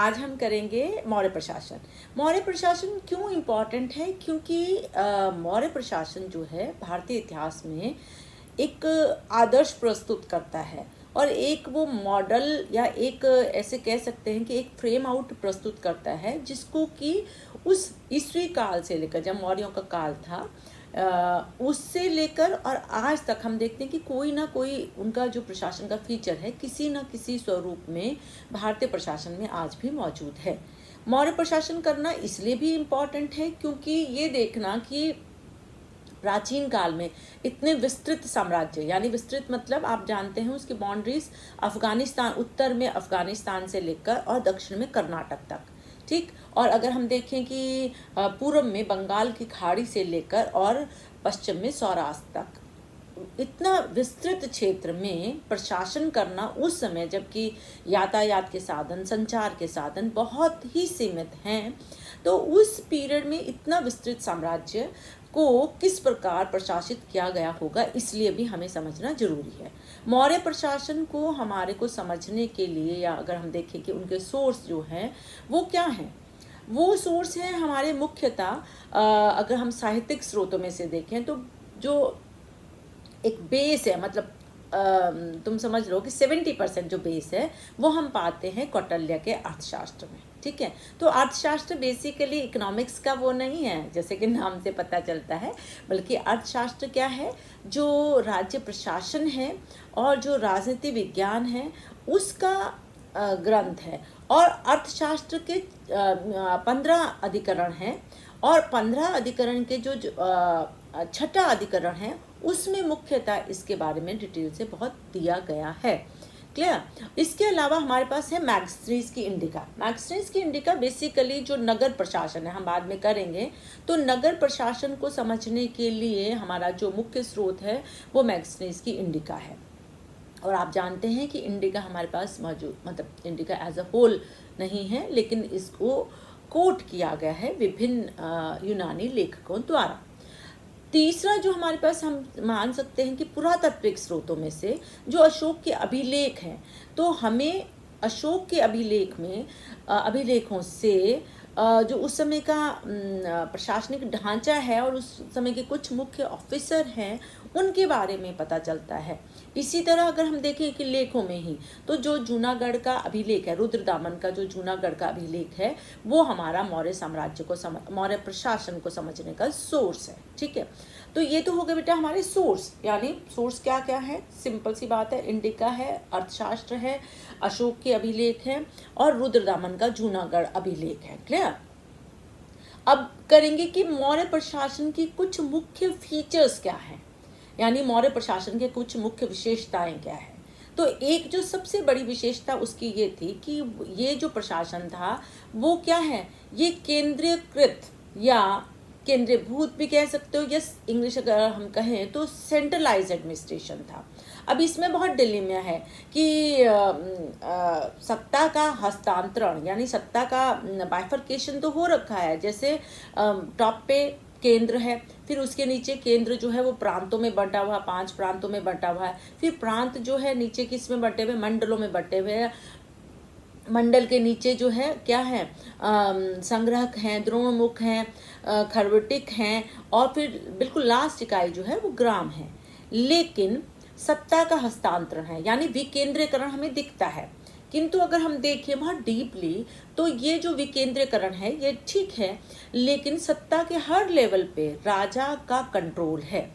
आज हम करेंगे मौर्य प्रशासन। मौर्य प्रशासन क्यों इम्पोर्टेंट है? क्योंकि मौर्य प्रशासन जो है भारतीय इतिहास में एक आदर्श प्रस्तुत करता है और एक वो मॉडल या एक ऐसे कह सकते हैं कि एक फ्रेम आउट प्रस्तुत करता है जिसको कि उस ईस्वी काल से लेकर जब मौर्यों का काल था उससे लेकर और आज तक हम देखते हैं कि कोई ना कोई उनका जो प्रशासन का फीचर है किसी न किसी स्वरूप में भारतीय प्रशासन में आज भी मौजूद है। मौर्य प्रशासन करना इसलिए भी इम्पॉर्टेंट है क्योंकि ये देखना कि प्राचीन काल में इतने विस्तृत साम्राज्य, यानी विस्तृत मतलब आप जानते हैं उसकी बाउंड्रीज अफगानिस्तान, उत्तर में अफगानिस्तान से लेकर और दक्षिण में कर्नाटक तक, ठीक। और अगर हम देखें कि पूर्व में बंगाल की खाड़ी से लेकर और पश्चिम में सौराष्ट्र तक, इतना विस्तृत क्षेत्र में प्रशासन करना उस समय जबकि यातायात के साधन, संचार के साधन बहुत ही सीमित हैं, तो उस पीरियड में इतना विस्तृत साम्राज्य को किस प्रकार प्रशासित किया गया होगा, इसलिए भी हमें समझना जरूरी है। मौर्य प्रशासन को हमारे को समझने के लिए, या अगर हम देखें कि उनके सोर्स जो हैं वो क्या हैं, वो सोर्स हैं हमारे मुख्यतः अगर हम साहित्यिक स्रोतों में से देखें तो जो एक बेस है, मतलब तुम समझ लो कि 70% जो बेस है वो हम पाते हैं कौटिल्य के अर्थशास्त्र में, ठीक है। तो अर्थशास्त्र बेसिकली इकोनॉमिक्स का वो नहीं है जैसे कि नाम से पता चलता है, बल्कि अर्थशास्त्र क्या है, जो राज्य प्रशासन है और जो राजनीति विज्ञान है उसका ग्रंथ है। और अर्थशास्त्र के 15 अधिकरण हैं और 15 अधिकरण के जो छठा अधिकरण है उसमें मुख्यतः इसके बारे में डिटेल से बहुत दिया गया है। क्लियर? इसके अलावा हमारे पास है मैग्स्ट्रीज की इंडिका। मैग्स्ट्रीज की इंडिका बेसिकली जो नगर प्रशासन है, हम बाद में करेंगे, तो नगर प्रशासन को समझने के लिए हमारा जो मुख्य स्रोत है वो मैग्स्ट्रीज की इंडिका है। और आप जानते हैं कि इंडिका हमारे पास मौजूद, मतलब इंडिका एज अ होल नहीं है, लेकिन इसको कोट किया गया है विभिन्न यूनानी लेखकों द्वारा। तीसरा जो हमारे पास हम मान सकते हैं कि पुरातात्विक स्रोतों में से जो अशोक के अभिलेख हैं, तो हमें अशोक के अभिलेख में अभिलेखों से जो उस समय का प्रशासनिक ढांचा है और उस समय के कुछ मुख्य ऑफिसर हैं उनके बारे में पता चलता है। इसी तरह अगर हम देखें कि लेखों में ही, तो जो जूनागढ़ का अभिलेख है, रुद्रदामन का जो जूनागढ़ का अभिलेख है, वो हमारा मौर्य साम्राज्य को मौर्य प्रशासन को समझने का सोर्स है, ठीक है। तो ये तो हो गए बेटा हमारे सोर्स, यानी सोर्स क्या क्या है, सिंपल सी बात है, इंडिका है, अर्थशास्त्र है, अशोक के अभिलेख है और रुद्रदामन का जूनागढ़ अभिलेख है। क्लियर? अब करेंगे कि मौर्य प्रशासन की कुछ मुख्य फीचर्स क्या है, यानी मौर्य प्रशासन के कुछ मुख्य विशेषताएं क्या है। तो एक जो सबसे बड़ी विशेषता उसकी ये थी कि ये जो प्रशासन था वो क्या है, ये केंद्रीकृत या केंद्रीभूत भी कह सकते हो, यस इंग्लिश अगर हम कहें तो सेंट्रलाइज एडमिनिस्ट्रेशन था। अब इसमें बहुत डिलेमा है कि सत्ता का हस्तांतरण, यानी सत्ता का बाइफर्केशन तो हो रखा है, जैसे टॉप पे केंद्र है, फिर उसके नीचे केंद्र जो है वो प्रांतों में बंटा हुआ, 5 प्रांतों में बंटा हुआ है, फिर प्रांत जो है नीचे किस में बंटे हुए, मंडलों में बंटे हुए हैं। मंडल के नीचे जो है क्या है, संग्रहक हैं, द्रोणमुख हैं, खरवटिक हैं और फिर बिल्कुल लास्ट इकाई जो है वो ग्राम है। लेकिन सत्ता का हस्तांतरण है, यानी विकेंद्रीकरण हमें दिखता है, किंतु अगर हम देखें बहुत डीपली तो ये जो विकेंद्रीकरण है ये ठीक है, लेकिन सत्ता के हर लेवल पे राजा का कंट्रोल है।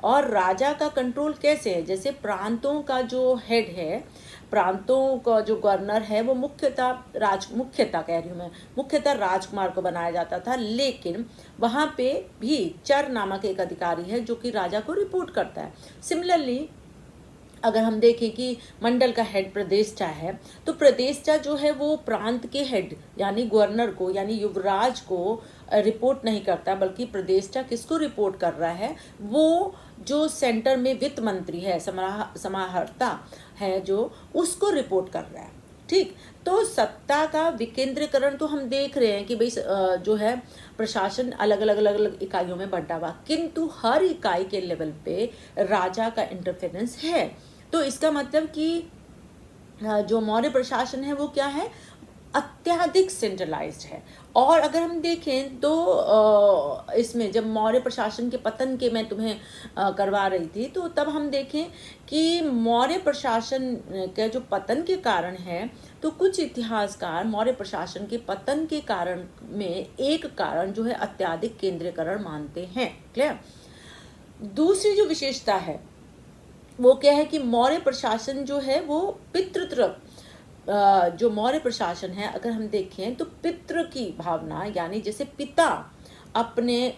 और राजा का कंट्रोल कैसे है, जैसे प्रांतों का जो हेड है, प्रांतों का जो गवर्नर है वो मुख्यतः कह रही हूँ मैं, मुख्यतः राजकुमार को बनाया जाता था, लेकिन वहाँ पे भी चर नामक एक अधिकारी है जो कि राजा को रिपोर्ट करता है। सिमिलरली अगर हम देखें कि मंडल का हेड प्रदेष्टा है, तो प्रदेष्टा जो है वो प्रांत के हेड यानी गवर्नर को, यानी युवराज को रिपोर्ट नहीं करता, बल्कि प्रदेष्टा किसको रिपोर्ट कर रहा है, वो जो सेंटर में वित्त मंत्री है, समाहर्ता है जो, उसको रिपोर्ट कर रहा है, ठीक। तो सत्ता का विकेंद्रीकरण तो हम देख रहे हैं कि भाई जो है प्रशासन अलग अलग इकाइयों में बंटा हुआ, किंतु हर इकाई के लेवल पे राजा का इंटरफेरेंस है। तो इसका मतलब कि जो मौर्य प्रशासन है वो क्या है, अत्यधिक सेंट्रलाइज्ड है। और अगर हम देखें तो इसमें जब मौर्य प्रशासन के पतन के मैं तुम्हें करवा रही थी, तो तब हम देखें कि मौर्य प्रशासन के जो पतन के कारण है, तो कुछ इतिहासकार मौर्य प्रशासन के पतन के कारण में एक कारण जो है अत्यधिक केंद्रीकरण मानते हैं। क्लियर? दूसरी जो विशेषता है वो क्या है कि मौर्य प्रशासन जो है वो पितृत्व, जो मौर्य प्रशासन है अगर हम देखें तो पितृ की भावना, यानी जैसे पिता अपने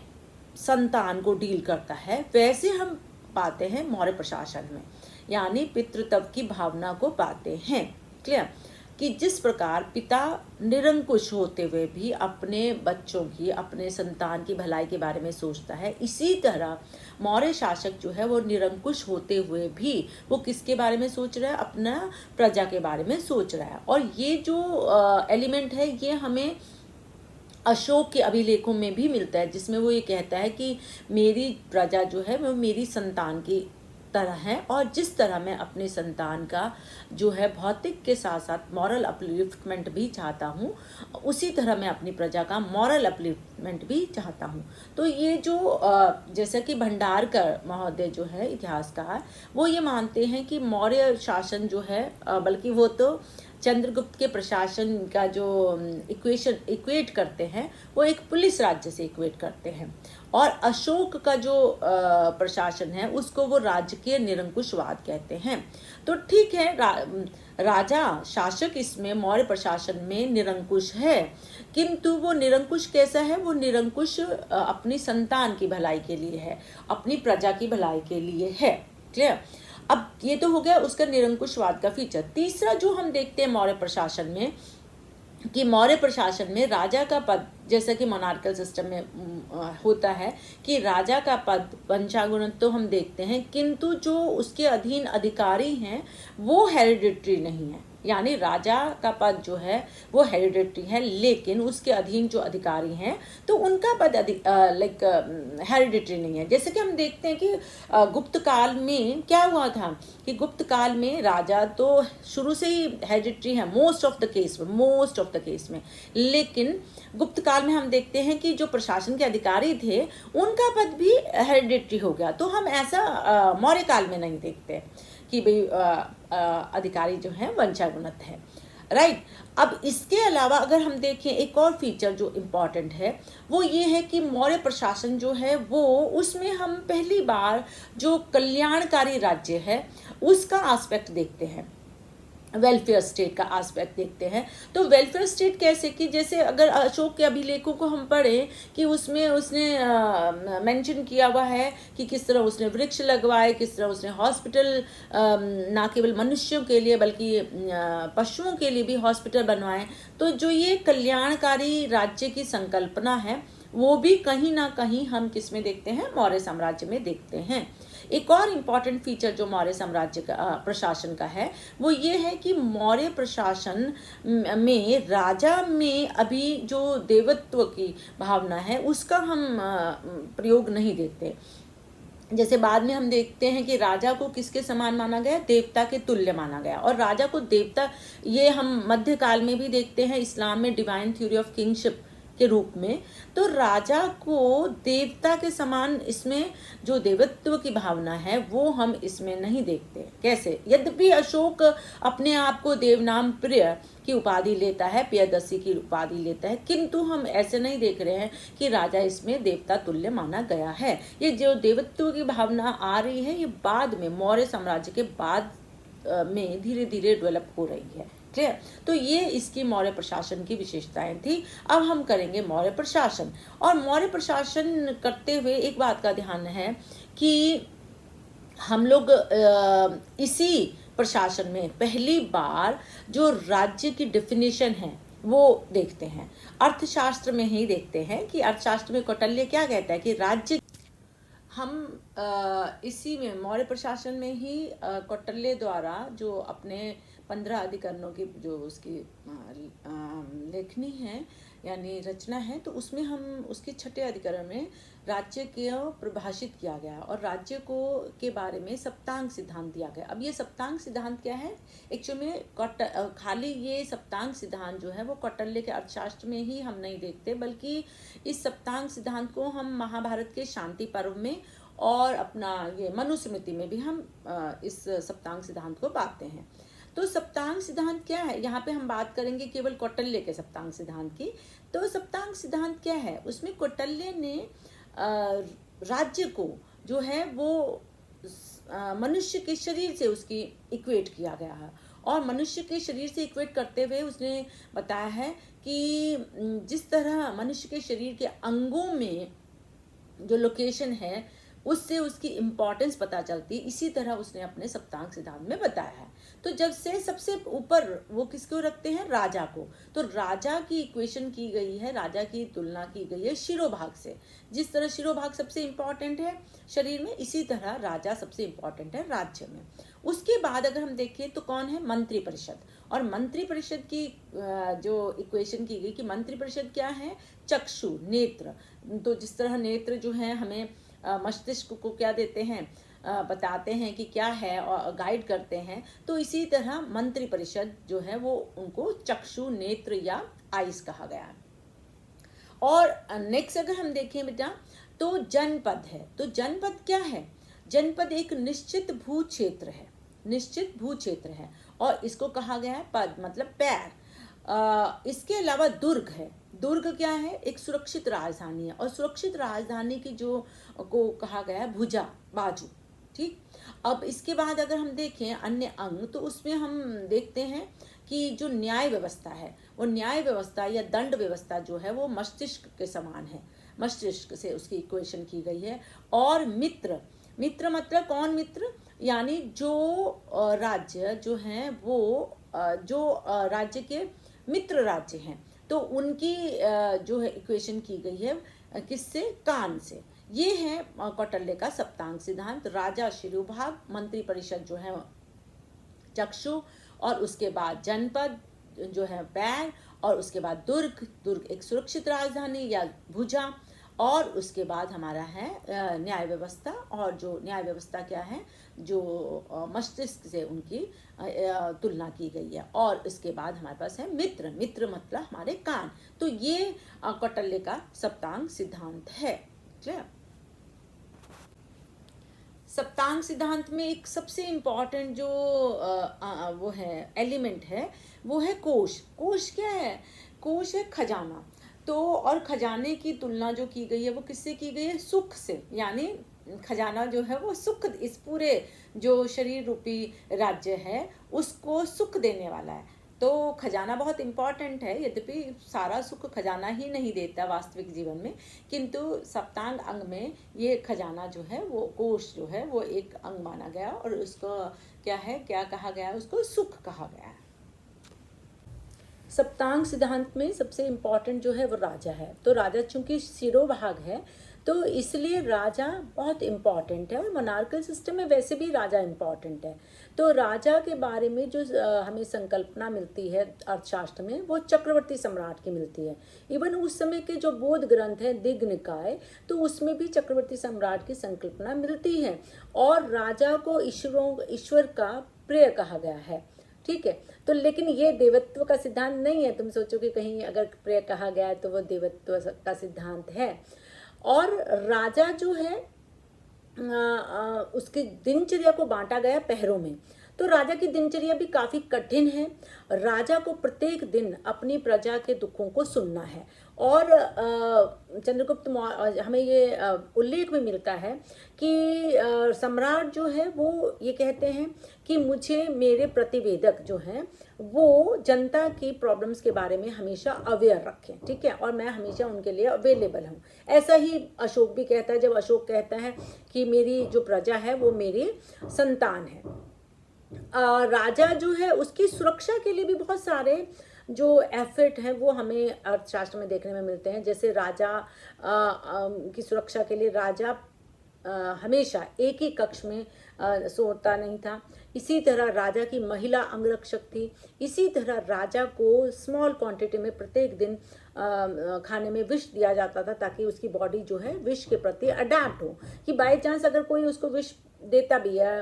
संतान को डील करता है, वैसे हम पाते हैं मौर्य प्रशासन में, यानी पितृत्व की भावना को पाते हैं। क्लियर? कि जिस प्रकार पिता निरंकुश होते हुए भी अपने बच्चों की, अपने संतान की भलाई के बारे में सोचता है, इसी तरह मौर्य शासक जो है वो निरंकुश होते हुए भी वो किसके बारे में सोच रहा है? अपना प्रजा के बारे में सोच रहा है। और ये जो एलिमेंट है ये हमें अशोक के अभिलेखों में भी मिलता है, जिसमें वो ये कहता है कि मेरी प्रजा जो है वो मेरी संतान की तरह है, और जिस तरह मैं अपने संतान का जो है भौतिक के साथ साथ मॉरल अपलिफ्टमेंट भी चाहता हूँ, उसी तरह मैं अपनी प्रजा का मॉरल अपलिफ्टमेंट भी चाहता हूँ। तो ये जो जैसा कि भंडारकर महोदय जो है इतिहासकार, वो ये मानते हैं कि मौर्य शासन जो है, बल्कि वो तो चंद्रगुप्त के प्रशासन का जो इक्वेट करते हैं वो एक पुलिस राज्य से इक्वेट करते हैं, और अशोक का जो प्रशासन है उसको वो राजकीय निरंकुशवाद कहते हैं। तो ठीक है, राजा शासक इसमें मौर्य प्रशासन में निरंकुश है, किंतु वो निरंकुश कैसा है? वो निरंकुश अपनी संतान की भलाई के लिए है, अपनी प्रजा की भलाई के लिए है। क्लियर? अब ये तो हो गया उसका निरंकुशवाद का फीचर। तीसरा जो हम देखते हैं मौर्य प्रशासन में, कि मौर्य प्रशासन में राजा का पद, जैसा कि मोनार्कल सिस्टम में होता है कि राजा का पद वंशानुगत तो हम देखते हैं, किंतु जो उसके अधीन अधिकारी हैं वो हेरिडिटरी नहीं है, यानी राजा का पद जो है वो हेरिडिटरी है, लेकिन उसके अधीन जो अधिकारी हैं तो उनका पद लाइक हेरिडिटरी नहीं है। जैसे कि हम देखते हैं कि गुप्त काल में क्या हुआ था कि गुप्त काल में राजा तो शुरू से ही हेरिडिटरी है मोस्ट ऑफ द केस में, लेकिन गुप्त काल में हम देखते हैं कि जो प्रशासन के अधिकारी थे उनका पद भी हेरिडिटरी हो गया। तो हम ऐसा मौर्य काल में नहीं देखते कि भाई अधिकारी जो है वंशानुगत है। राइट? अब इसके अलावा अगर हम देखें एक और फीचर जो इम्पॉर्टेंट है वो ये है कि मौर्य प्रशासन जो है वो, उसमें हम पहली बार जो कल्याणकारी राज्य है उसका एस्पेक्ट देखते हैं, वेलफेयर स्टेट का एस्पेक्ट देखते हैं। तो वेलफेयर स्टेट कैसे कि जैसे अगर अशोक के अभिलेखों को हम पढ़ें कि उसमें उसने मेंशन किया हुआ है कि किस तरह उसने वृक्ष लगवाए, किस तरह उसने हॉस्पिटल ना केवल मनुष्यों के लिए बल्कि पशुओं के लिए भी हॉस्पिटल बनवाए। तो जो ये कल्याणकारी राज्य की संकल्पना है वो भी कहीं ना कहीं हम किस में देखते हैं? मौर्य साम्राज्य में देखते हैं। एक और इम्पॉर्टेंट फीचर जो मौर्य साम्राज्य का प्रशासन का है वो ये है कि मौर्य प्रशासन में राजा में अभी जो देवत्व की भावना है उसका हम प्रयोग नहीं देखते। जैसे बाद में हम देखते हैं कि राजा को किसके समान माना गया? देवता के तुल्य माना गया। और राजा को देवता, ये हम मध्यकाल में भी देखते हैं इस्लाम में डिवाइन थ्योरी ऑफ किंगशिप के रूप में। तो राजा को देवता के समान, इसमें जो देवत्व की भावना है वो हम इसमें नहीं देखते। कैसे? यद्यपि अशोक अपने आप को देवनाम प्रिय की उपाधि लेता है, प्रियदर्शी की उपाधि लेता है, किंतु हम ऐसे नहीं देख रहे हैं कि राजा इसमें देवता तुल्य माना गया है। ये जो देवत्व की भावना आ रही है ये बाद में, मौर्य साम्राज्य के बाद में धीरे धीरे डेवलप हो रही है। क्लियर? तो ये इसकी मौर्य प्रशासन की विशेषताएं थी। अब हम करेंगे मौर्य प्रशासन। और मौर्य प्रशासन करते हुए एक बात का ध्यान है कि हम लोग इसी प्रशासन में पहली बार जो राज्य की डेफिनेशन है वो देखते हैं, अर्थशास्त्र में ही देखते हैं कि अर्थशास्त्र में कौटिल्य क्या कहता है कि राज्य, हम इसी में मौर्य प्रशासन में ही कौटिल्य द्वारा जो अपने 15 अधिकरणों की जो उसकी लेखनी है यानी रचना है, तो उसमें हम उसके छठे अधिकरण में राज्य को परिभाषित किया गया और राज्य को के बारे में सप्तांग सिद्धांत दिया गया। अब ये सप्तांग सिद्धांत क्या है? एक्चुअली में खाली ये सप्तांग सिद्धांत जो है वो कौटिल्य के अर्थशास्त्र में ही हम नहीं देखते, बल्कि इस सप्तांग सिद्धांत को हम महाभारत के शांति पर्व में और अपना ये मनुस्मृति में भी हम इस सप्तांग सिद्धांत को पाते हैं। तो सप्तांग सिद्धांत क्या है? यहाँ पे हम बात करेंगे केवल कौटिल्य के सप्तांग सिद्धांत की। तो सप्तांग सिद्धांत क्या है? उसमें कौटिल्य ने राज्य को जो है वो मनुष्य के शरीर से उसकी इक्वेट किया गया है, और मनुष्य के शरीर से इक्वेट करते हुए उसने बताया है कि जिस तरह मनुष्य के शरीर के अंगों में जो लोकेशन है उससे उसकी इम्पोर्टेंस पता चलती है, इसी तरह उसने अपने सप्तांग सिद्धांत में बताया है। तो जब से सबसे ऊपर वो किसको रखते हैं? राजा को। तो राजा की इक्वेशन की गई है, राजा की तुलना की गई है शिरोभाग से। जिस तरह शिरोभाग सबसे इम्पोर्टेंट है शरीर में, इसी तरह राजा सबसे इम्पोर्टेंट है राज्य में। उसके बाद अगर हम देखें तो कौन है? मंत्री परिषद। और मंत्री परिषद की जो इक्वेशन की गई कि मंत्री परिषद क्या है? चक्षु, नेत्र। तो जिस तरह नेत्र जो है हमें मस्तिष्क को क्या देते हैं? बताते हैं कि क्या है और गाइड करते हैं, तो इसी तरह मंत्री परिषद जो है वो उनको चक्षु, नेत्र या आइस कहा गया है। और नेक्स्ट अगर हम देखें बेटा तो जनपद है। तो जनपद क्या है? जनपद एक निश्चित भू क्षेत्र है, निश्चित भू क्षेत्र है, और इसको कहा गया है पद मतलब पैर। इसके अलावा दुर्ग है। दुर्ग क्या है? एक सुरक्षित राजधानी है, और सुरक्षित राजधानी की जो को कहा गया है भुजा, बाजू। ठीक। अब इसके बाद अगर हम देखें अन्य अंग, तो उसमें हम देखते हैं कि जो न्याय व्यवस्था है, वो न्याय व्यवस्था या दंड व्यवस्था जो है वो मस्तिष्क के समान है, मस्तिष्क से उसकी इक्वेशन की गई है। और मित्र, मित्र मतलब कौन मित्र? यानी जो राज्य जो हैं वो जो राज्य के मित्र राज्य हैं, तो उनकी जो है इक्वेशन की गई है किससे? कान से। ये है कौटिल्य का सप्तांग सिद्धांत। राजा शिरोभाग, मंत्री परिषद जो है चक्षु, और उसके बाद जनपद जो है पैर, और उसके बाद दुर्ग, दुर्ग एक सुरक्षित राजधानी या भुजा, और उसके बाद हमारा है न्याय व्यवस्था। और जो न्याय व्यवस्था क्या है? जो मस्तिष्क से उनकी तुलना की गई है। और इसके बाद हमारे पास है मित्र, मित्र मतलब हमारे कान। तो ये कौटिल्य का सप्तांग सिद्धांत है। क्लियर? सप्तांग सिद्धांत में एक सबसे इम्पॉर्टेंट जो वो है एलिमेंट है वो है कोश। कोश क्या है? कोश है खजाना। तो और खजाने की तुलना जो की गई है वो किससे की गई है? सुख से। यानी खजाना जो है वो सुख, इस पूरे जो शरीर रूपी राज्य है उसको सुख देने वाला है। तो खजाना बहुत इम्पॉर्टेंट है, यद्यपि सारा सुख खजाना ही नहीं देता वास्तविक जीवन में, किंतु सप्तांग अंग में ये खजाना जो है वो कोश जो है वो एक अंग माना गया, और उसको क्या है, क्या कहा गया? उसको सुख कहा गया है। सप्तांग सिद्धांत में सबसे इम्पॉर्टेंट जो है वो राजा है। तो राजा चूंकि शिरोभाग है तो इसलिए राजा बहुत इम्पॉर्टेंट है, और मोनार्कल सिस्टम में वैसे भी राजा इम्पॉर्टेंट है। तो राजा के बारे में जो हमें संकल्पना मिलती है अर्थशास्त्र में वो चक्रवर्ती सम्राट की मिलती है। इवन उस समय के जो बौद्ध ग्रंथ है दिग् निकाय, तो उसमें भी चक्रवर्ती सम्राट की संकल्पना मिलती है, और राजा को ईश्वर का प्रिय कहा गया है। ठीक है। तो लेकिन ये देवत्व का सिद्धांत नहीं है, तुम सोचो कि कहीं अगर प्रिय कहा गया है तो वो देवत्व का सिद्धांत है। और राजा जो है उसकी दिनचर्या को बांटा गया पहरों में। तो राजा की दिनचर्या भी काफ़ी कठिन है। राजा को प्रत्येक दिन अपनी प्रजा के दुखों को सुनना है। और चंद्रगुप्त हमें ये उल्लेख में मिलता है कि सम्राट जो है वो ये कहते हैं कि मुझे मेरे प्रतिवेदक जो हैं वो जनता की प्रॉब्लम्स के बारे में हमेशा अवेयर रखें। ठीक है, और मैं हमेशा उनके लिए अवेलेबल हूँ। ऐसा ही अशोक भी कहता है, जब अशोक कहता है कि मेरी जो प्रजा है वो मेरी संतान है। राजा जो है उसकी सुरक्षा के लिए भी बहुत सारे जो एफर्ट हैं वो हमें अर्थशास्त्र में देखने में मिलते हैं। जैसे राजा की सुरक्षा के लिए राजा हमेशा एक ही कक्ष में सोता नहीं था। इसी तरह राजा की महिला अंगरक्षक थी। इसी तरह राजा को स्मॉल क्वांटिटी में प्रत्येक दिन खाने में विष दिया जाता था, ताकि उसकी बॉडी जो है विष के प्रति अडेप्ट हो, कि बाई चांस अगर कोई उसको विष देता भी है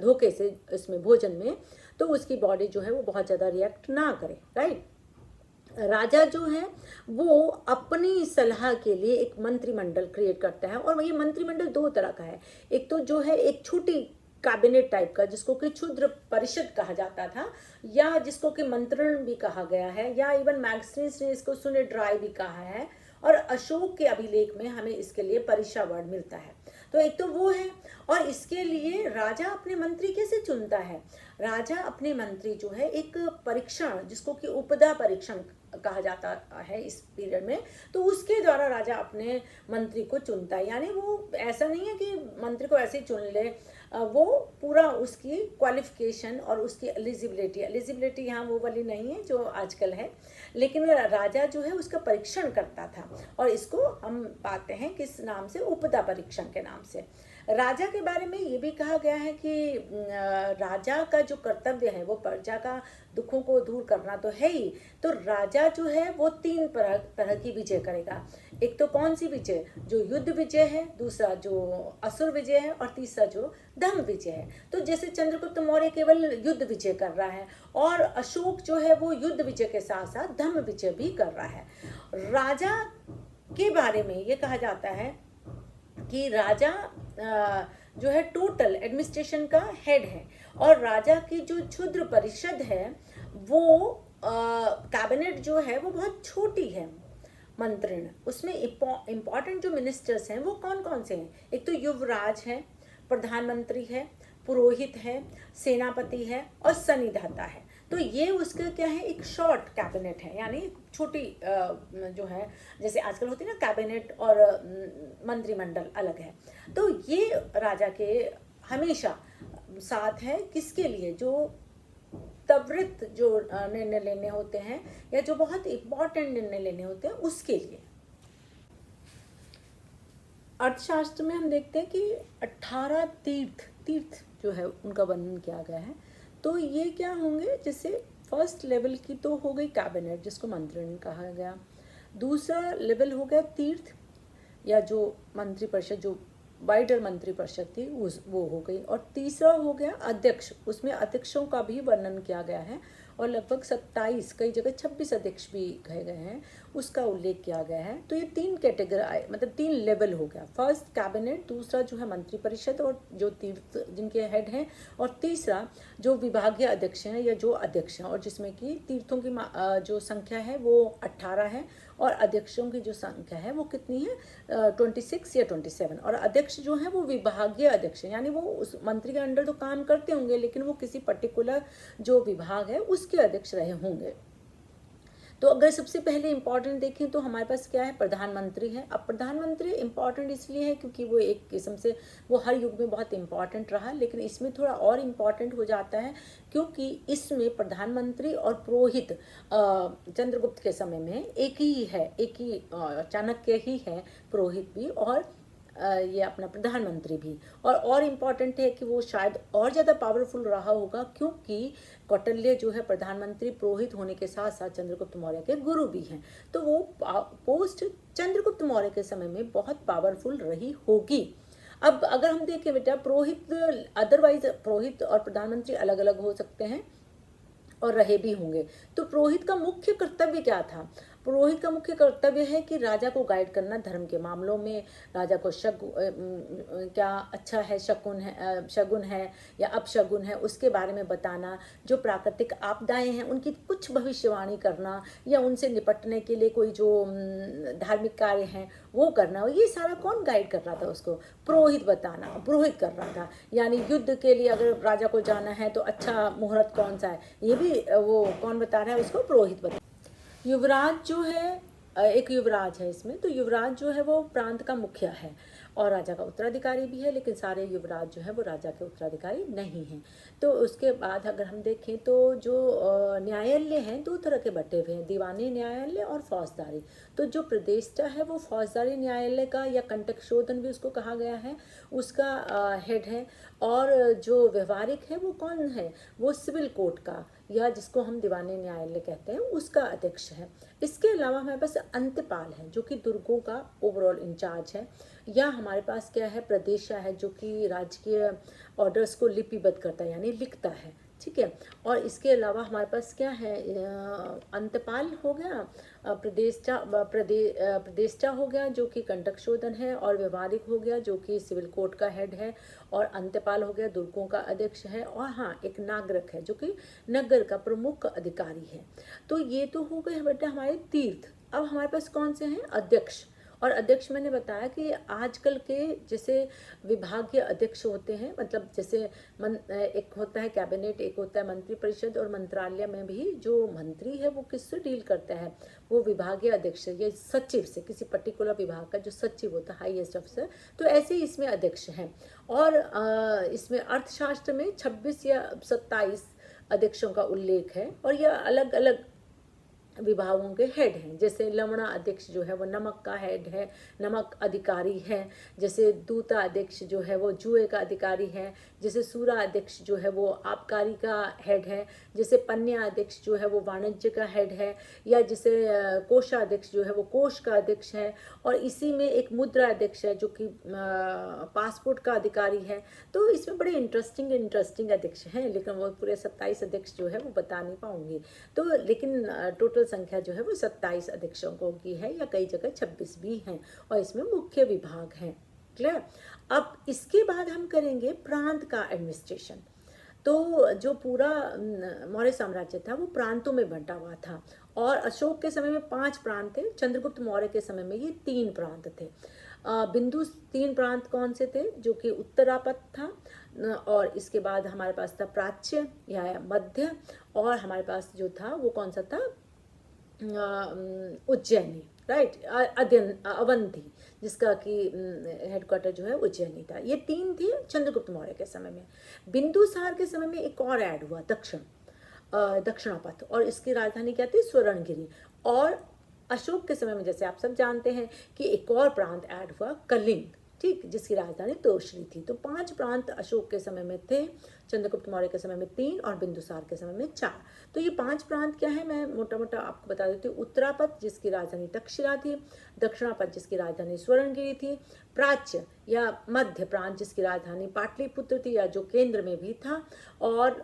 धोखे से इसमें भोजन में, तो उसकी बॉडी जो है वो बहुत ज़्यादा रिएक्ट ना करे, राइट। राजा जो है वो अपनी सलाह के लिए एक मंत्रिमंडल क्रिएट करता है, और ये मंत्रिमंडल दो तरह का है। एक तो जो है एक छोटी कैबिनेट टाइप का, जिसको कि क्षुद्र परिषद कहा जाता था, या जिसको कि मंत्रण भी कहा गया है, या इवन मैगजीन्स ने इसको सुने ड्राई भी कहा है, और अशोक के अभिलेख में हमें इसके लिए परिषा वर्ड मिलता है। तो एक तो वो है, और इसके लिए राजा अपने मंत्री कैसे चुनता है? राजा अपने मंत्री जो है एक परीक्षण, जिसको कि उपदा परीक्षण कहा जाता है इस पीरियड में, तो उसके द्वारा राजा अपने मंत्री को चुनता है। यानी वो ऐसा नहीं है कि मंत्री को ऐसे चुन ले, वो पूरा उसकी क्वालिफिकेशन और उसकी एलिजिबिलिटी यहाँ वो वाली नहीं है जो आजकल है, लेकिन राजा जो है उसका परीक्षण करता था, और इसको हम पाते हैं किस नाम से? उपदा परीक्षण के नाम से। राजा के बारे में ये भी कहा गया है कि राजा का जो कर्तव्य है वो प्रजा का दुखों को दूर करना तो है ही, तो राजा जो है वो तीन तरह की विजय करेगा। एक तो कौन सी विजय? जो युद्ध विजय है, दूसरा जो असुर विजय है, और तीसरा जो धम्म विजय है। तो जैसे चंद्रगुप्त मौर्य केवल युद्ध विजय कर रहा है, और अशोक जो है वो युद्ध विजय के साथ साथ धम्म विजय भी कर रहा है। राजा के बारे में ये कहा जाता है कि राजा जो है टोटल एडमिनिस्ट्रेशन का हेड है, और राजा की जो क्षुद्र परिषद है वो कैबिनेट जो है वो बहुत छोटी है, मंत्रण। उसमें इम्पॉर्टेंट जो मिनिस्टर्स हैं वो कौन कौन से हैं? एक तो युवराज है, प्रधानमंत्री है, पुरोहित है, सेनापति है, और सन्निधाता है। तो ये उसका क्या है? एक शॉर्ट कैबिनेट है, यानी छोटी जो है, जैसे आजकल होती है ना कैबिनेट और मंत्रिमंडल अलग है। तो ये राजा के हमेशा साथ है, किसके लिए? जो त्वरित जो निर्णय लेने होते हैं, या जो बहुत इम्पोर्टेंट निर्णय लेने होते हैं, उसके लिए। अर्थशास्त्र में हम देखते हैं कि 18 तीर्थ जो है उनका वर्णन किया गया है। तो ये क्या होंगे? जैसे फर्स्ट लेवल की तो हो गई कैबिनेट, जिसको मंत्रिमंडल कहा गया। दूसरा लेवल हो गया तीर्थ, या जो मंत्रिपरिषद, जो वाइडर मंत्रिपरिषद थी वो हो गई। और तीसरा हो गया अध्यक्ष। उसमें अध्यक्षों का भी वर्णन किया गया है, और लगभग 27, कई जगह 26 अध्यक्ष भी कहे गए हैं, उसका उल्लेख किया गया है। तो ये तीन कैटेगरी, मतलब 3 लेवल हो गया। फर्स्ट कैबिनेट, दूसरा जो है मंत्रिपरिषद और जो तीर्थ जिनके हेड हैं, और तीसरा जो विभागीय अध्यक्ष हैं या जो अध्यक्ष हैं, और जिसमें कि तीर्थों की जो संख्या है वो 18 है, और अध्यक्षों की जो संख्या है वो कितनी है? 26 या 27। और अध्यक्ष जो है वो विभागीय अध्यक्ष है, यानी वो उस मंत्री के अंडर तो काम करते होंगे, लेकिन वो किसी पर्टिकुलर जो विभाग है उसके अध्यक्ष रहे होंगे। तो अगर सबसे पहले इंपॉर्टेंट देखें तो हमारे पास क्या है? प्रधानमंत्री है। अब प्रधानमंत्री इंपॉर्टेंट इसलिए है क्योंकि वो एक किस्म से वो हर युग में बहुत इंपॉर्टेंट रहा, लेकिन इसमें थोड़ा और इम्पॉर्टेंट हो जाता है क्योंकि इसमें प्रधानमंत्री और पुरोहित चंद्रगुप्त के समय में एक ही है, एक ही चाणक्य ही है पुरोहित भी, और ये अपना प्रधानमंत्री भी। और इम्पॉर्टेंट है कि वो शायद और ज़्यादा पावरफुल रहा होगा क्योंकि कौटिल्य जो है प्रधानमंत्री पुरोहित होने के साथ साथ चंद्रगुप्त मौर्य के गुरु भी हैं, तो वो पोस्ट चंद्रगुप्त मौर्य के समय में बहुत पावरफुल रही होगी। अब अगर हम देखें बेटा, पुरोहित अदरवाइज पुरोहित और प्रधानमंत्री अलग अलग हो सकते हैं और रहे भी होंगे। तो पुरोहित का मुख्य कर्तव्य क्या था? पुरोहित का मुख्य कर्तव्य है कि राजा को गाइड करना धर्म के मामलों में, राजा को क्या अच्छा है, शगुन है या अपशगुन है, उसके बारे में बताना। जो प्राकृतिक आपदाएं हैं उनकी कुछ भविष्यवाणी करना, या उनसे निपटने के लिए कोई जो धार्मिक कार्य हैं वो करना। ये सारा कौन गाइड कर रहा था उसको? पुरोहित पुरोहित कर रहा था। यानी युद्ध के लिए अगर राजा को जाना है तो अच्छा मुहूर्त कौन सा है, ये भी वो कौन बता रहा है उसको? पुरोहित बता। युवराज जो है, एक युवराज है इसमें, तो युवराज जो है वो प्रांत का मुखिया है, और राजा का उत्तराधिकारी भी है, लेकिन सारे युवराज जो है वो राजा के उत्तराधिकारी नहीं हैं। तो उसके बाद अगर हम देखें तो जो न्यायालय हैं दो तरह के बटे हुए हैं, दीवानी न्यायालय और फौजदारी। तो जो प्रदेष्टा है वो फौजदारी न्यायालय का या कंटक शोधन भी उसको कहा गया है, उसका हेड है। और जो व्यवहारिक है वो कौन है, वो सिविल कोर्ट का या जिसको हम दीवानी न्यायालय कहते हैं उसका अध्यक्ष है। इसके अलावा हमारे पास अंत्यपाल है जो कि दुर्गों का ओवरऑल इंचार्ज है, या हमारे पास क्या है प्रदेशा है जो कि राजकीय ऑर्डर्स को लिपिबद्ध करता है यानी लिखता है, ठीक है। और इसके अलावा हमारे पास क्या है, अंत्यपाल हो गया, प्रदेष्टा हो गया जो कि कंटक शोधन है, और व्यवहारिक हो गया जो कि सिविल कोर्ट का हेड है, और अंत्यपाल हो गया दुर्गों का अध्यक्ष है, और हाँ एक नागरिक है जो कि नगर का प्रमुख अधिकारी है। तो ये तो हो गए बेटा हमारे तीर्थ। अब हमारे पास कौन से हैं, अध्यक्ष। और अध्यक्ष मैंने बताया कि आजकल के जैसे विभागीय अध्यक्ष होते हैं, मतलब जैसे एक होता है कैबिनेट, एक होता है मंत्री परिषद, और मंत्रालय में भी जो मंत्री है वो किससे डील करता है, वो विभागीय अध्यक्ष या सचिव से, किसी पर्टिकुलर विभाग का जो सचिव होता है हाईएस्ट अफसर, तो ऐसे ही इसमें अध्यक्ष हैं। और इसमें अर्थशास्त्र में 26 या 27 अध्यक्षों का उल्लेख है, और यह अलग अलग विभागों के हेड हैं। जैसे लवणा अध्यक्ष जो है वो नमक का हेड है, नमक अधिकारी है। जैसे दूता अध्यक्ष जो है वो जुए का अधिकारी है। जैसे सूरा अध्यक्ष जो है वो आबकारी का हेड है। जैसे पन्या अध्यक्ष जो है वो वाणिज्य का हेड है। या जैसे कोषाध्यक्ष जो है वो कोष का अध्यक्ष है। और इसी में एक मुद्रा अध्यक्ष है जो कि पासपोर्ट का अधिकारी है। तो इसमें बड़े इंटरेस्टिंग अध्यक्ष हैं, लेकिन वो पूरे 27 अध्यक्ष जो है वो बता नहीं पाऊंगी। तो लेकिन टोटल संख्या जो है वो 27 अध्यक्षों की है, या कई जगह 26 भी हैं, और इसमें मुख्य विभाग हैं। क्लियर। अब इसके बाद हम करेंगे प्रांत का एडमिनिस्ट्रेशन। तो जो पूरा मौर्य साम्राज्य था वो प्रांतों में बंटा हुआ था, और अशोक के समय में 5 प्रांत थे, चंद्रगुप्त मौर्य के समय में ये 3 प्रांत थे। बिंदु 3 प्रांत कौन से थे, जो कि उत्तरापथ था, और इसके बाद हमारे पास था प्राच्य या मध्य, और हमारे पास जो था वो कौन सा था, उज्जैनी, राइट, अवंती, जिसका कि हेडक्वार्टर जो है उज्जैनी था। ये 3 थे चंद्रगुप्त मौर्य के समय में। बिंदुसार के समय में एक और ऐड हुआ, दक्षिणापथ, और इसकी राजधानी क्या थी, स्वर्णगिरी। और अशोक के समय में जैसे आप सब जानते हैं कि एक और प्रांत ऐड हुआ, कलिंग, ठीक, जिसकी राजधानी तोशरी थी। तो 5 प्रांत अशोक के समय में थे, चंद्रगुप्त मौर्य के समय में 3, और बिंदुसार के समय में 4। तो ये 5 प्रांत क्या है, मैं मोटा मोटा आपको बता देती हूँ। उत्तरापथ जिसकी राजधानी तक्षशिला थी, दक्षिणापथ जिसकी राजधानी स्वर्णगिरी थी, प्राच्य या मध्य प्रांत जिसकी राजधानी पाटलिपुत्र थी या जो केंद्र में भी था, और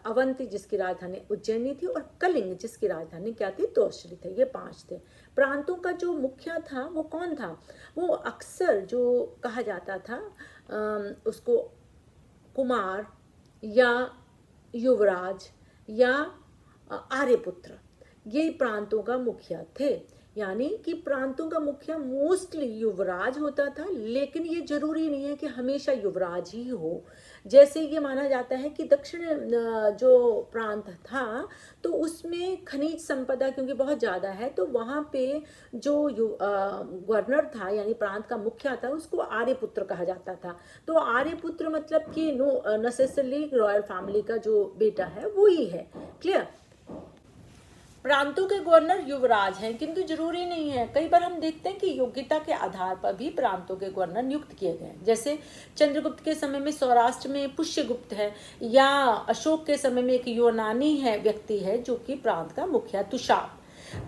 अवंती जिसकी राजधानी उज्जैनी थी, और कलिंग जिसकी राजधानी क्या थी, तोशरी थे। ये 5 थे। प्रांतों का जो मुखिया था वो कौन था, वो अक्सर जो कहा जाता था उसको कुमार या युवराज या आर्यपुत्र, ये प्रांतों का मुखिया थे। यानी कि प्रांतों का मुखिया मोस्टली युवराज होता था, लेकिन ये जरूरी नहीं है कि हमेशा युवराज ही हो। जैसे ये माना जाता है कि दक्षिण जो प्रांत था तो उसमें खनिज संपदा क्योंकि बहुत ज़्यादा है, तो वहाँ पे जो गवर्नर था यानी प्रांत का मुखिया था उसको आर्यपुत्र कहा जाता था। तो आर्यपुत्र मतलब कि नो नेसेसरली रॉयल फैमिली का जो बेटा है वो ही है। क्लियर। प्रांतों के गवर्नर युवराज हैं, किंतु जरूरी नहीं है। कई बार हम देखते हैं कि योग्यता के आधार पर भी प्रांतों के गवर्नर नियुक्त किए गए। जैसे चंद्रगुप्त के समय में सौराष्ट्र में पुष्यगुप्त है, या अशोक के समय में एक यूनानी है व्यक्ति है जो कि प्रांत का मुखिया तुषार।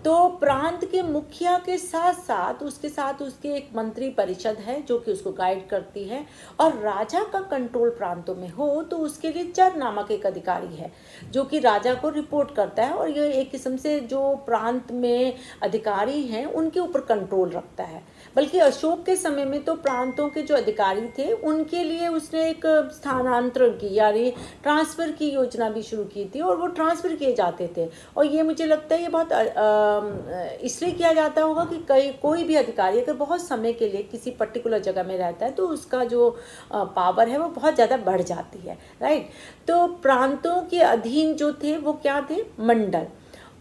तो प्रांत के मुखिया के साथ साथ उसके एक मंत्री परिषद है जो कि उसको गाइड करती है, और राजा का कंट्रोल प्रांतों में हो तो उसके लिए चर नामक एक अधिकारी है जो कि राजा को रिपोर्ट करता है, और ये एक किस्म से जो प्रांत में अधिकारी हैं उनके ऊपर कंट्रोल रखता है। बल्कि अशोक के समय में तो प्रांतों के जो अधिकारी थे उनके लिए उसने एक स्थानांतरण की यानी ट्रांसफ़र की योजना भी शुरू की थी, और वो ट्रांसफ़र किए जाते थे। और ये मुझे लगता है ये बहुत इसलिए किया जाता होगा कि कोई भी अधिकारी अगर बहुत समय के लिए किसी पर्टिकुलर जगह में रहता है तो उसका जो पावर है वो बहुत ज़्यादा बढ़ जाती है, राइट। तो प्रांतों के अधीन जो थे वो क्या थे, मंडल,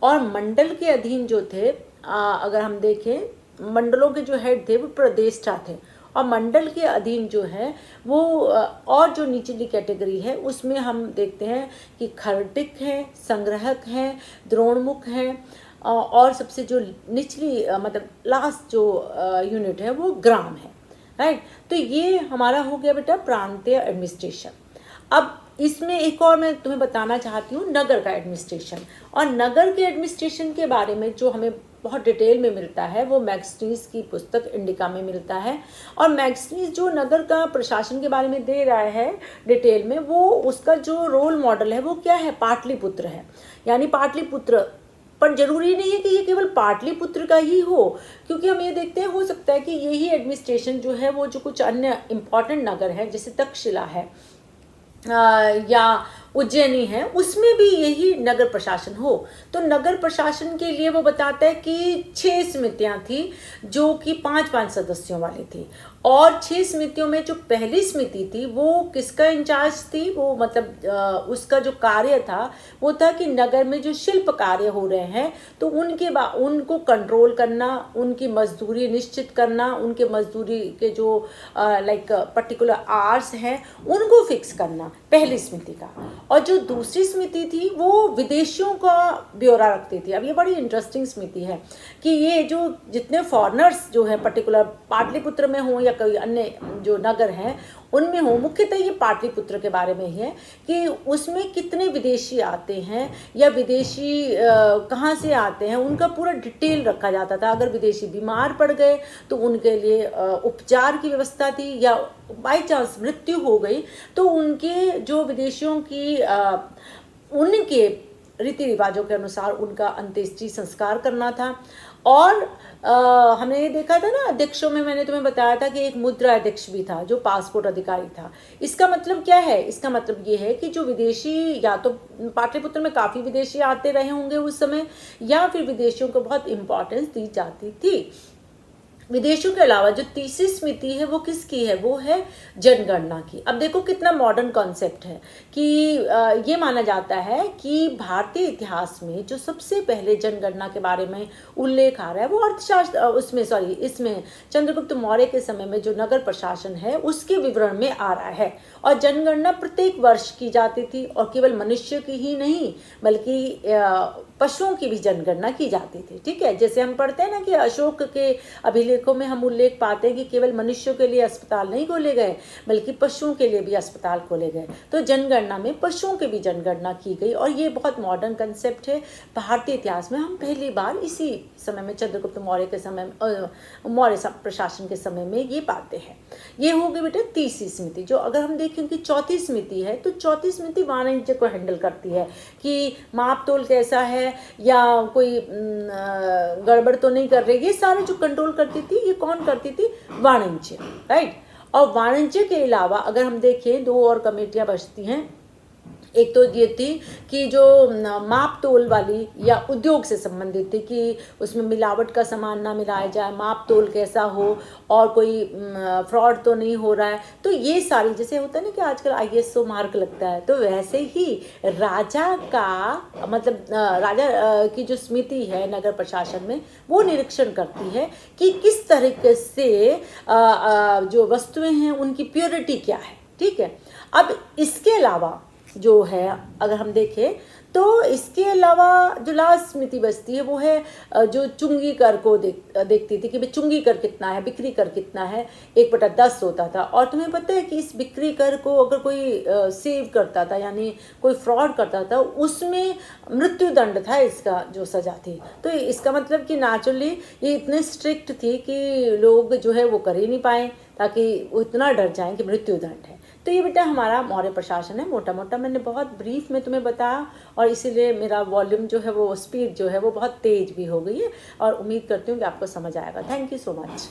और मंडल के अधीन जो थे अगर हम देखें मंडलों के जो हेड थे वो प्रदेष्टा थे, और मंडल के अधीन जो है वो और जो निचली कैटेगरी है उसमें हम देखते हैं कि खरटिक है, संग्रहक है, द्रोणमुख है, और सबसे जो निचली मतलब लास्ट जो यूनिट है वो ग्राम है, राइट। तो ये हमारा हो गया बेटा प्रांतीय एडमिनिस्ट्रेशन। अब इसमें एक और मैं तुम्हें बताना चाहती हूँ नगर का एडमिनिस्ट्रेशन, और नगर के एडमिनिस्ट्रेशन के बारे में जो हमें बहुत डिटेल में मिलता है वो मैग्स्टीज की पुस्तक इंडिका में मिलता है। और मैग्स्टीज जो नगर का प्रशासन के बारे में दे रहा है डिटेल में, वो उसका जो रोल मॉडल है वो क्या है, पाटलिपुत्र है। यानी पाटलिपुत्र, पर जरूरी नहीं है कि ये केवल पाटलिपुत्र का ही हो, क्योंकि हम ये देखते हैं हो सकता है कि यही एडमिनिस्ट्रेशन जो है वो जो कुछ अन्य इम्पॉर्टेंट नगर है जैसे तक्षशिला है या उज्जैनी है उसमें भी यही नगर प्रशासन हो। तो नगर प्रशासन के लिए वो बताता है कि 6 समितियां थी जो कि 5-5 सदस्यों वाली थी, और 6 समितियों में जो पहली समिति थी वो किसका इंचार्ज थी, वो मतलब उसका जो कार्य था वो था कि नगर में जो शिल्प कार्य हो रहे हैं तो उनको कंट्रोल करना, उनकी मजदूरी निश्चित करना, उनके मजदूरी के जो लाइक पर्टिकुलर आवर्स हैं उनको फिक्स करना, पहली समिति का। और जो दूसरी समिति थी वो विदेशियों का ब्यौरा रखती थी। अब ये बड़ी इंटरेस्टिंग समिति है कि ये जो जितने फॉरेनर्स जो है पर्टिकुलर पाटलिपुत्र में हो या कोई अन्य जो नगर हैं उनमें हो, मुख्यतः ये पाटलिपुत्र के बारे में ही है कि उसमें कितने विदेशी आते हैं या विदेशी कहाँ से आते हैं, उनका पूरा डिटेल रखा जाता था। अगर विदेशी बीमार पड़ गए तो उनके लिए उपचार की व्यवस्था थी, या बाई चांस मृत्यु हो गई तो उनके जो विदेशियों की उनके रीति रिवाजों के अनुसार उनका अंत्येष्टि संस्कार करना था। और हमने ये देखा था ना अध्यक्षों में, मैंने तुम्हें बताया था कि एक मुद्रा अध्यक्ष भी था जो पासपोर्ट अधिकारी था। इसका मतलब क्या है, इसका मतलब ये है कि जो विदेशी, या तो पाटलिपुत्र में काफ़ी विदेशी आते रहे होंगे उस समय, या फिर विदेशियों को बहुत इम्पोर्टेंस दी जाती थी। विदेशों के अलावा जो तीसरी समिति है वो किसकी है, वो है जनगणना की। अब देखो कितना मॉडर्न कॉन्सेप्ट है कि ये माना जाता है कि भारतीय इतिहास में जो सबसे पहले जनगणना के बारे में उल्लेख आ रहा है वो अर्थशास्त्र इसमें चंद्रगुप्त मौर्य के समय में जो नगर प्रशासन है उसके विवरण में आ रहा है। और जनगणना प्रत्येक वर्ष की जाती थी, और केवल मनुष्य की ही नहीं बल्कि पशुओं की भी जनगणना की जाती थी। ठीक है, जैसे हम पढ़ते हैं ना कि अशोक के अभिलेखों में हम उल्लेख पाते हैं कि केवल मनुष्यों के लिए अस्पताल नहीं खोले गए बल्कि पशुओं के लिए भी अस्पताल खोले गए। तो जनगणना में पशुओं की भी जनगणना की गई, और ये बहुत मॉडर्न कंसेप्ट है। भारतीय इतिहास में हम पहली बार इसी समय में चंद्रगुप्त मौर्य के समय मौर्य प्रशासन के समय में ये पाते हैं। ये हो गई बेटा तीसरी समिति। जो अगर हम देखें कि चौथी समिति है तो चौथी समिति वाणिज्य को हैंडल करती है कि माप तोल कैसा है या कोई गड़बड़ तो नहीं कर रही, ये सारे जो कंट्रोल करती थी ये कौन करती थी, वाणिज्य, राइट। और वाणिज्य के अलावा अगर हम देखें 2 और कमेटियां बचती हैं। एक तो ये थी कि जो माप तोल वाली या उद्योग से संबंधित थी कि उसमें मिलावट का सामान ना मिलाया जाए, माप तोल कैसा हो और कोई फ्रॉड तो नहीं हो रहा है। तो ये सारी, जैसे होता है ना कि आजकल ISO मार्क लगता है, तो वैसे ही राजा का मतलब राजा की जो समिति है नगर प्रशासन में वो निरीक्षण करती है कि किस तरीके से जो वस्तुएं हैं उनकी प्योरिटी क्या है। ठीक है, अब इसके अलावा जो है अगर हम देखें तो इसके अलावा जो लास्ट समिति बचती है वो है जो चुंगी कर को देखती थी कि भाई चुंगी कर कितना है, बिक्री कर कितना है, 1/10 होता था। और तुम्हें पता है कि इस बिक्री कर को अगर कोई सेव करता था यानी कोई फ्रॉड करता था उसमें मृत्यु दंड था, इसका जो सजा थी। तो इसका मतलब कि नेचुरली ये इतने स्ट्रिक्ट थी कि लोग जो है वो कर ही नहीं पाए, ताकि वो इतना डर जाएं कि मृत्यु दंड है। तो ये बेटा हमारा मौर्य प्रशासन है। मोटा मोटा मैंने बहुत ब्रीफ में तुम्हें बताया, और इसीलिए मेरा वॉल्यूम जो है वो स्पीड जो है वो बहुत तेज भी हो गई है, और उम्मीद करती हूँ कि आपको समझ आएगा। Thank you so much.